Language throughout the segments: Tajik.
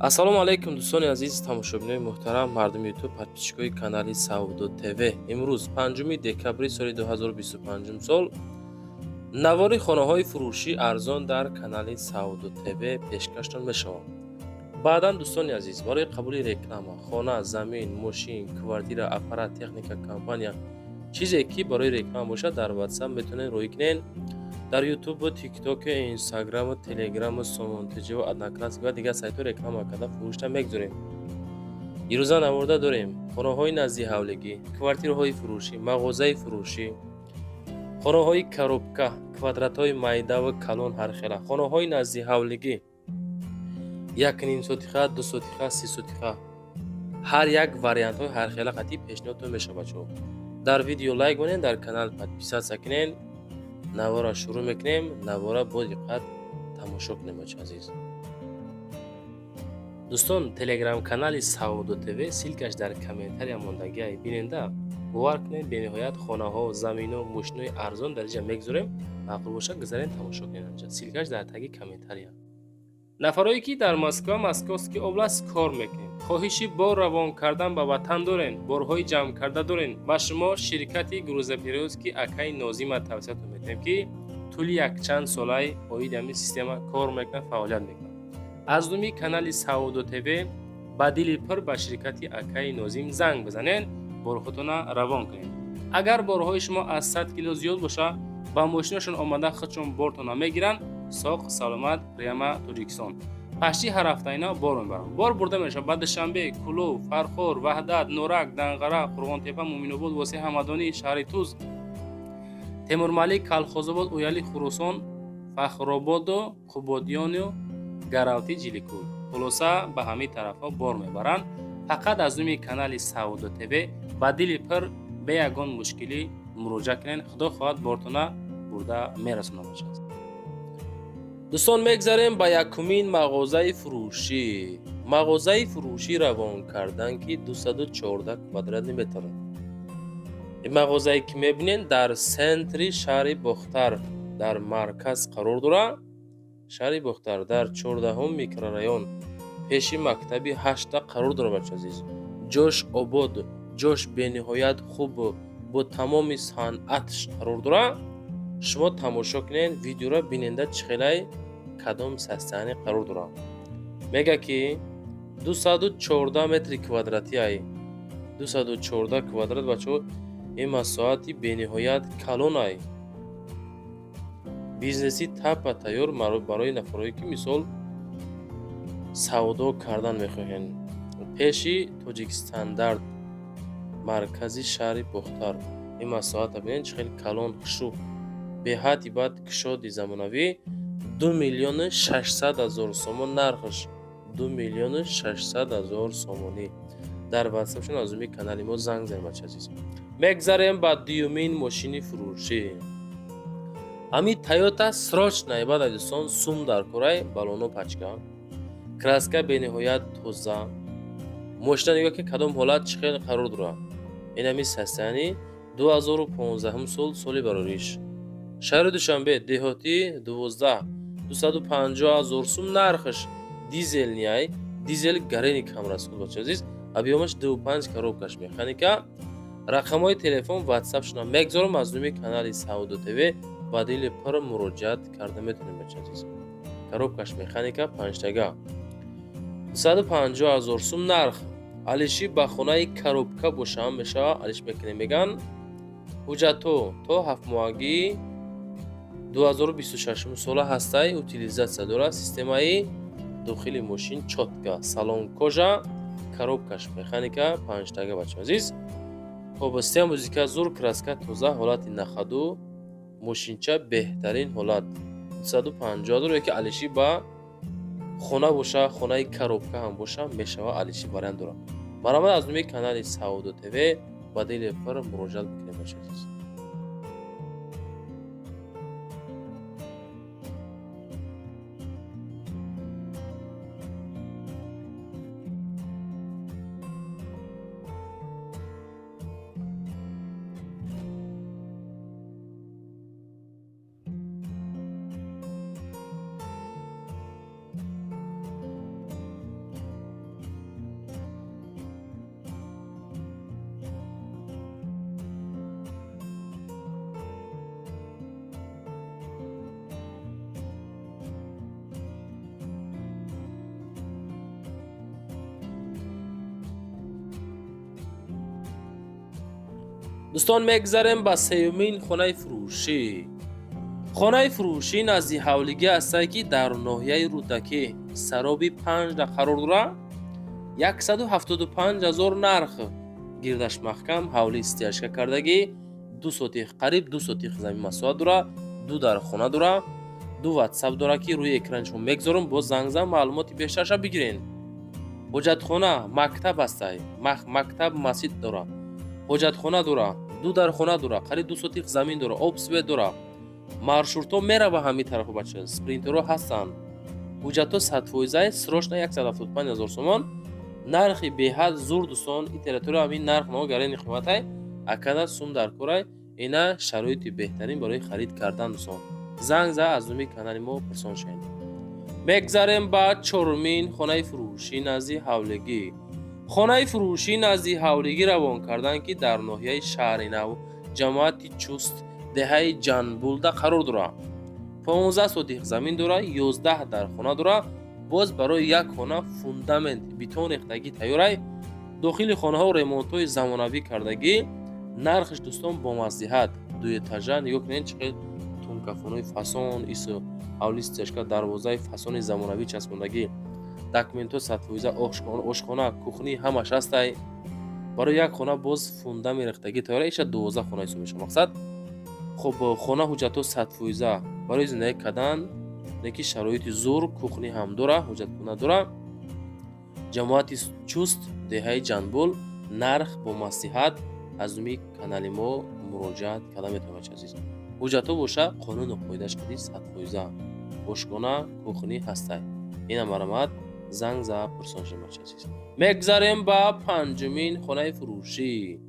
ассалому алайкум дӯстони азиз, тамошобинони муҳтарам, мардуми ютуб, подписчикои канали Саудо ТВ. Имрӯз 5 декабри соли 2025 сол навори хонаҳои фурӯшӣ арзон дар канали Саудо ТВ пешкаштон мешавад. Баъдан дӯстони азиз, барои қабули реклама, хона, замин, мошин, квартира, аппарат, техника, компания чизе ки барои реклама бошад, дар WhatsApp метавонед рӯй кунед. Дар YouTube, TikTok, Instagram, Telegram, Somonteji ва Одноклассник ва дигар сайтҳо реклама карда фурӯшта мегузорем. ирӯза наворда дорем хонаҳои назди ҳавлигӣ, квартираҳои фурӯшӣ, мағозаи фурӯшӣ, хонаҳои коробка, квадратҳои майда ва калон ҳархела, хонаҳои назди ҳавлигӣ 1.5 сотиха, 2 сотиха, 3 сотиха, ҳар як вариантҳои ҳархела қатъи пешниҳодтон мешавад. бачаҳо, дар видео лайк монед, дар канал подписатсия кунед. навора шурӯъ мекунем. Навора бо диққат тамошо кунем. бачаҳо азиз, дӯстон, телеграм канали Саудо ТВ силкаш дар комментария мондагиай биненда. бовар кунед, бениҳоят хонаҳо, заминҳо, мошинҳои арзон дар инҷа мегузорем. маъқул бошад гузарен тамошо кунед. анҷа силкаш дар таги комментария. нафарое ки дар Москва, Московский област кор мекунем, хоҳиши бор равон кардан ба ватан дорен, борҳои ҷамъ карда дорен, ба шумо ширкати грузоперевозки Акаи Нозима тавсиятон метавонем ки тӯли якчанд солаи оиди ҳамин система кор мекунад, фаъолият мекунад. аз думи канали Саудо ТВ ба дили пир ба ширкати Акаи Нозим занг бизанед, борҳотона равон кунед. агар борҳои шумо аз 100 кило зиёд боша, ба мошинашон омада худшон бортона мегиранд. соқ саломат, прямо Тоҷикистон. пашти ҳар ҳафтаина бор мебарам. бор бурда мешавад ба Душанбе, Кулов, Фархор, Ваҳдат, Норак, Данғара, Қурғонтепа, Муъминобод, Восеҳ Ҳамадонӣ, шаҳри Туз, Темурмалик, Калхозобод, Уяли, Хурусон, Фахрободу, Қубодиёну, Гаравти, Ҷиликӯ. хулоса ба ҳамин тарафҳо бор мебаранд. фақат аз думи канали Саудо ТВ ба дили пир бе ягон мушкилӣ муроҷиат кунед. худо хоҳад бортона бурда мерасонад. бошад. дӯстон, мегзарем ба якумин мағозаи фурӯшӣ. мағозаи фурӯшӣ равон кардан ки 214 квадрат метр. ин мағозае ки мебинед дар сентри шаҳри Бохтар дар марказ қарор дорад. шаҳри Бохтар дар 14 микрорайон пеши мактаби 8 қарор дорад. бачаҳо азиз, ҷош обод, ҷош бениҳоят хуб бо тамоми санъатш қарор дорад. шумо тамошо кунед, видеоро биненда чӣ хелай кадом састяне қарор дорад. мега ки 214 метри квадрати ай 214 квадрат. бачаҳо, ин масоҳати бениҳоят калон ай. бизнеси тапа тайёр барои нафарое ки мисол савдо кардан мехоҳем. пеши Тоҷикстандард, маркази шаҳри Бохтар. ин масоҳата бинед чӣ хеле калон, хушук, беҳад ибад кушоди замонавӣ. 2 миллиону 600 ҳазор сомон нархш. 2 миллиону 600 ҳазор сомонӣ. дар ватсапшон аз думи канали мо занг занед. бачаҳо азиз, мегзарем ба дуюмин мошини фурӯшӣ. ҳамин Toyota срочная баъд аз дӯстон сум дар кораи балоно пачка. краска бениҳоят тоза. мошина нигоҳ ки кадом ҳолат чӣ хел қарор дорад. ин ҳамин састяни 2015 сол, соли барориш. шаҳри Душанбе, деҳотӣ 12 250 ҳазор сум нархш. дизелни ай, дизел гарени камрасхуд. бачаҳо азиз, объёмаш 25 коробкаш механика. рақамҳои телефон WhatsApp шуна мегзорам аз думи канали Саудо ТВ ба дили пир муроҷиат карда метавонем. бачаҳо азиз, коробкаш механика 5 тага 250 ҳазор сум нарх. алиши ба хонаи коробка бошам мешавад. алиш мекунем, меган ҳуҷҷатҳо то 7 моҳагӣ 2026 сола ҳастай утилизатсия дорад. системаи дохили мошин чотка, салон кожа, коробкаш механика 5 тага. бачаҳо азиз, обастия музика зур, краска тоза, ҳолати нахаду, мошинча беҳтарин ҳолат. 250 ҳазор ёки алиши ба хона боша, хонаи коробка ҳам боша мешава. алиши вариант дорад. марҳамат, аз думи канали Саудо ТВ ба дили пир муроҷиат бикунед. бачаҳо азиз. دوستان مگذاریم با سیومین خانه فروشی. خانه فروشی نزدی حولگی است که در ناحیه رودکی سرابی 5 قرار دارد. 175,000 نرخ گیردش محکم حولی استیاشکا کردگی 2 سوتیخ قریب 2 سوتیخ زمین مساحت دارد. 2 در خانه دارد. 2 واتساپ دارد که روی اکران شما میگذارم با زنگ معلوماتی بیشترش بگیرین. حجت خانه مکتب است. مکتب مسجد دارد. حجت خانه دارد. 2 در خانه دارد. قریب 2 سوتیخ زمین دارد. آبسوی دارد. маршрутҳо мерава ҳами тарафо бача спринтерҳо ҳастанд. ҳуҷҷатҳо 100% срочна 175,000 сомон. нархи беҳад зур дӯстон. ин территория ҳамин нарх но гарани қиматай акада сум дар корай. ина шароити беҳтарин барои харид кардан дӯстон. занг за аз номи канали мо пурсон шавед. мегзарем ба чорумин хонаи фурӯшӣ назди ҳавлигӣ. хонаи фурӯшӣ назди ҳавлигӣ равон кардан ки дар ноҳияи шаҳри нав ҷамоати чуст деҳаи ҷанбулда қарор дорад. 15 сотих замин дорад. 11 дар хона дорад. боз барои як хона фундамент бетон рехтагӣ тайёрай. дохили хонаҳо ремонтҳои замонавӣ кардагӣ. нархиш дӯстон бомаздиҳат 2 этажа. нигоҳ кунед чӣ қадр тункафонои фасон исо ҳавли стяжка дарвозаи фасони замонавӣ часпондагӣ. документҳо 100% ошхона кухни ҳамаш ҳастай. барои як хона боз фундамент рехтагӣ тайёрай. иша 12 хона ҳисоб мешавад. мақсад خب خانه حجتو 100% برای زندگی کردن نکی شرایط زور کухни هم داره. حجت خونه داره. جماعتی چوست دههای جنبول. نرخ با مصلحت از می کانال ما مراجعت کرده میتونه عزیز. حجتو باشه قانون و قاعده‌اش کدی 100% باشگانه کухни هسته. این مرامت زنگ زا پرسان شما عزیز. مگذاریم با پنجمین خانه فروشی.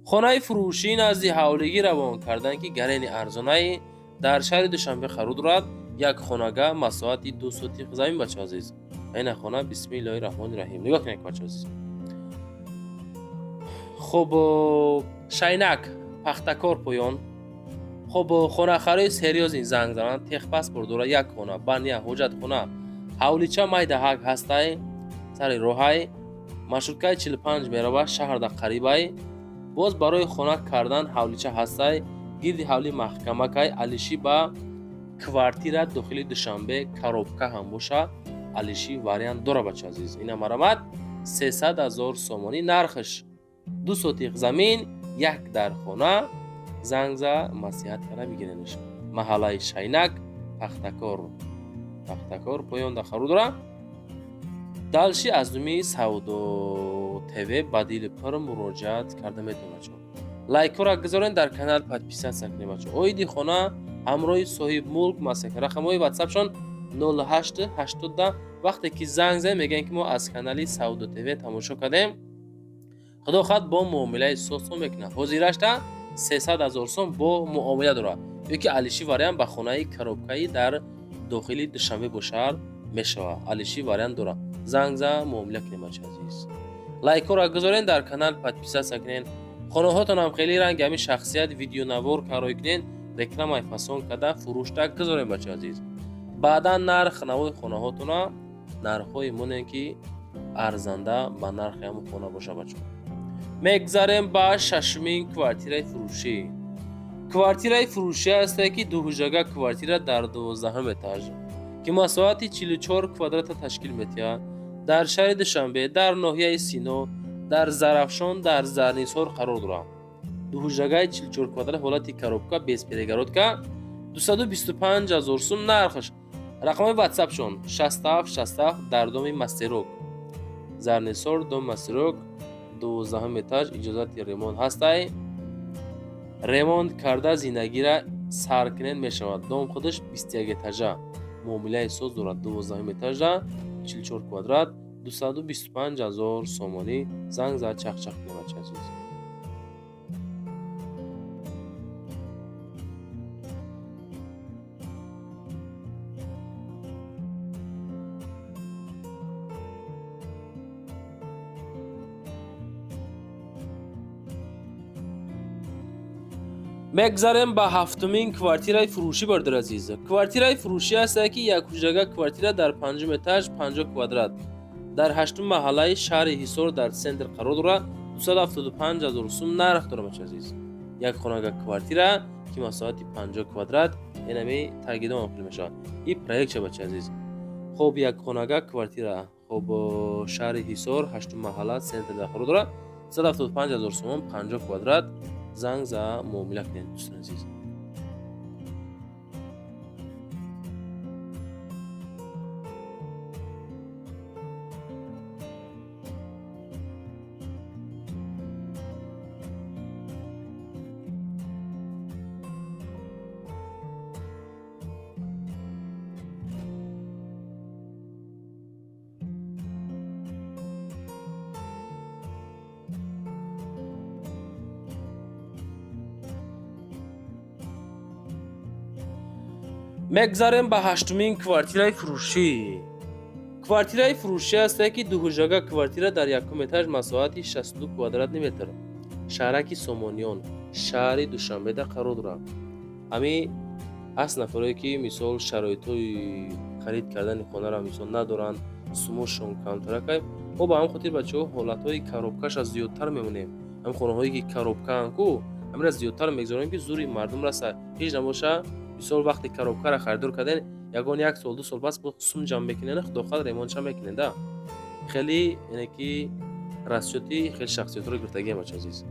خانه فروشی نزدی ҳавлигӣ равон кардан ки гарани арзонаи дар шаҳри душанбе қарор дорад. як хонага масоҳати 2 сотих замин бача азиз. ин хона бисмиллаҳи раҳмони раҳим. нигоҳ кунед бача азиз. хоб шайнак пахтакор поён. хоб хонахарои серьёзин занг зананд. техпаспорт дорад. як хона бания ҳоҷат хона ҳавлича майда ҳак ҳастай сари роҳай. маршруткаи 45 мерава шаҳрда қарибай. боз барои хона кардан ҳавлича ҳастай. гирди ҳавли маҳкамакай алиши ба квартира дохили душанбе коробка ҳам боша алиши вариант дора бача азиз. ина марамат 300,000 сомонӣ нархиш. 2 сотих замин 1 дар хона. зангза масиҳат кара бигиренш. маҳаллаи шайнак пахтакор поён да хару дора. далши аз думи савдо ТВ ба дили пар муроҷиат карда метавонад. лайкора гузорен дар канал подписатсия кунед бачо. оиди хона ҳамроҳи соҳиб мулк масака рақамҳои ватсапшон 0880 вақте ки занг зад мегӯянд ки мо аз канали савдо ТВ тамошо кардем. худо хат бо муомилаи сосон мекунад. ҳозирашта 300,000 сом бо муомила дорад. ёки алиши вариант ба хонаи коробкаи дар дохили душанбе бо шаҳр мешавад. алиши вариант дорад. занг зад муомила кунед бачо азиз. лайкора гузорен дар канал подписатсия кунен. хонаҳотонам хеле рангами шахсият видеонавор карой кунен. рекламаи фасон када фурӯшта гузорен бачо азиз. баъдан нарх навои хонаҳотона нархҳои монен ки арзанда ба нархи ҳамон хона боша бачо. мегзарем ба шашмин квартираи фурӯшӣ. квартираи фурӯшӣ аст ки дуҳуҷага квартира дар 12 этаж ки масоҳати 44 квадрата ташкил метиҳад. дар шаҳри душанбе дар ноҳияи сино дар зарафшон дар зарнисор қарор дорад. дуҳуҷагаи 44 квадрат ҳолати коробка без перегородка 225,000 сум нархш. рақамҳои ватсапшон 67 дар доми мастерок. зарнисор дом мастерок 12 этаж иҷозати ремонт ҳастай. ремонт карда зиндагира сар кунен мешавад. дом худаш 21 этажа. муомилаи соз дорад. 12 этажа 44 квадрат 225,000 сомонӣ. занг зад чахчах кунед бача азиз. мегзарем ба ҳафтумин квартираи фурӯшӣ бардор азиз. квартираи фурӯшӣ аст ки як ҳуҷрага квартира дар 5 этаж 50 квадрат дар 8 маҳаллаи шаҳри ҳисор дар центр қарор дорад. 275,000 сум нарх дорад бача азиз. یک خانگاه کوارتیره که مساحت 50 کوادرات اینمی تاکید ما میشه. این پروژه چه بچه عزیز. خب یک خانگاه کوارتیره خب شهر حصار 8 محله سنتر داخل داره 175,000 سوم 50 کوادرات زنگ за معامله کنید دوستان عزیز. مگذاریم به هشتمین کوارتیره فروشی. کوارتیره فروشی است که دو حجره کوارتیره در یکم اتاج مساحت 62 کوادرات متر شهرک سومونیون شهر دوشنبه در قرار دارد. امی از نفرایی که مثال شرایطی خرید کردن خانه را مثال ندارند سموشون کمتر که و با هم خاطر بچه‌ها حالت‌های کاروبکش از زیادتر میمونه. هم خانه‌هایی که کاروبکن کو همین از زیادتر میگذاریم که زوری مردم را هیچ نباشه. مثال وقتی کاروبکار را خریدار کردن یگان یک سال دو سال پس با سوم جمع بکنن خدا خود ریمونش هم میکنن ده. خیلی اینه که راستی خیلی شخصیت رو گرفتگی بچه عزیز.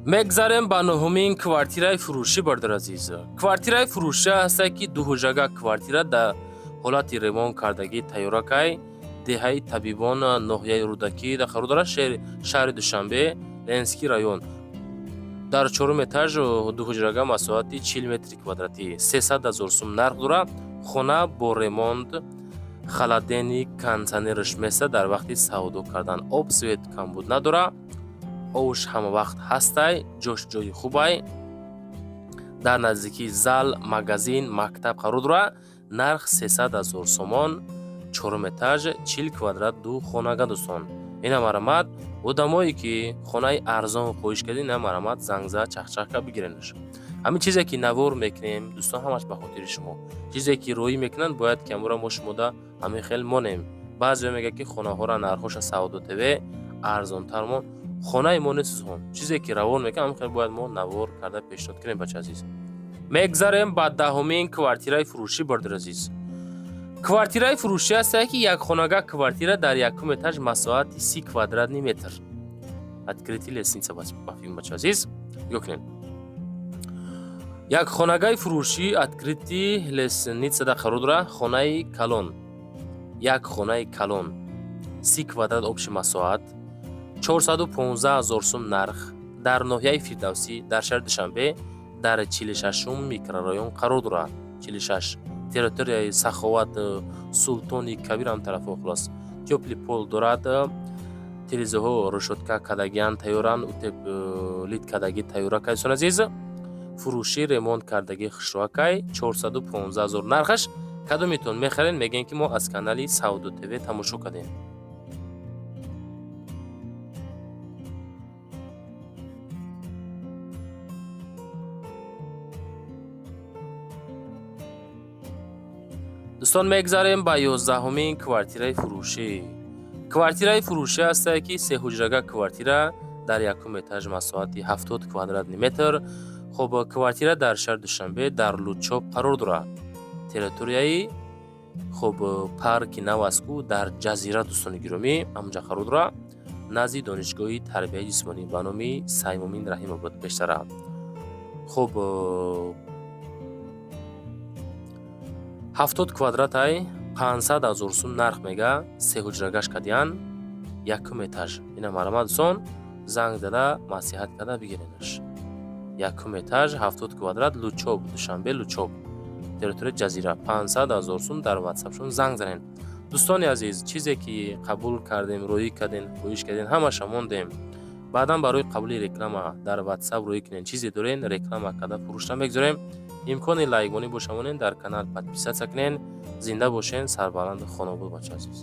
مگذاریم به نهمین کوارتیره فروشی بردار عزیز. کوارتیره فروشی است که دو حجره کوارتیره در حالت ریمون کردگی تیار که دهه طبیبان ناحیه رودکی در خرودار شهر دوشنبه لنسکی رایون در چهارم اتاج دو حجره مساحت 40 متر کوادراتی 300,000 سوم نرخ دارد. خانه با ریموند خلدنی کانسانرش مثل در وقتی سودا کردن آب سویت کمبود نداره. اوش همه وقت هسته جوش جای خوبه در نزدیکی زال مگزین مکتب قرار داره. نرخ 300,000 سومان چهارم اتاج 40 کوادرات دو خانگاه دوستان. این مرامت آدمایی که خانه ارزان خواهش کردین این مرامت زنگزه چخچخ بگیرنش. همین چیزی که نوار میکنیم دوستان همش به خاطر شما. چیزی که روی میکنن باید کامرا ما شما ده همین خیلی مونیم. بعضی میگه که خانه ها را نرخش سعودو تیوی ارزان تر مون خانه ما نیست هم. چیزی که روان میکنم همین خیلی باید ما نوار کرده پیشنهاد کنیم بچه عزیز. مگذاریم بعد دهمین کوارتیره فروشی بردار عزیز. کوارتیره فروشی است که یک خانگاه کوارتیره در یکم اتاج مساحت 30 کوادرات متر. открытие лестница بافیم بچه عزیز. گوکنین. یک خانگاه فروشی открытие лестница در قرار داره. خانه کلون. یک خانه کلون 30 کوادرات общий مساحت 415,000 سوم نرخ در ناحیه فردوسی در شهر دوشنبه در 46 میکرورایون قرار دارد. 46 تریتوریای سخاوت سلطانی کبیر هم طرف خلاص تیوپلی پول دارد. تلویزیون روشتکا کدگیان تیوران اوتپ لیت کدگی تیورا کایسون عزیز. فروشی ریمونت کردگی خشروکای 415,000 نرخش کدومیتون میخرین میگن که ما از کانالی سعودو تیوی تماشا کردیم. دوستان مگذاریم با 11مین کوارتیره فروشی. کوارتیره فروشی است که سه حجره کوارتیره در یکم اتاج مساحت 70 کوادرات متر. خب کوارتیره در شهر دوشنبه در لوچوب قرار دارد. تریتوریای خب پارک نواسکو در جزیره دوستان گرامی همونجا قرار دارد. نزدیک دانشگاه تربیت جسمانی به نام سیمومین رحیم آباد بیشتره. خب 70 کوادرات ای 500,000 سوم نرخ میگه. سه حجرگش کدیان یکم اتاج. اینا مرامت سون زنگ داده مسیحت کده بگیرینش. یکم اتاج 70 کوادرات لوچوب دوشنبه لوچوب تریتوری جزیره 500,000 سوم در واتساپ شون زنگ زنین. دوستان عزیز چیزی که قبول کردیم روی کردین خواهش کردین همه شموندیم баъдан барои қабули реклама дар WhatsApp рӯй кунед. Чизе дорен реклама карда фурӯшта мегузорем. имкони лайкбонӣ бошамонен, дар канал подписатсия кунен. Зинда бошен, сарбаланду хонобод бача азиз.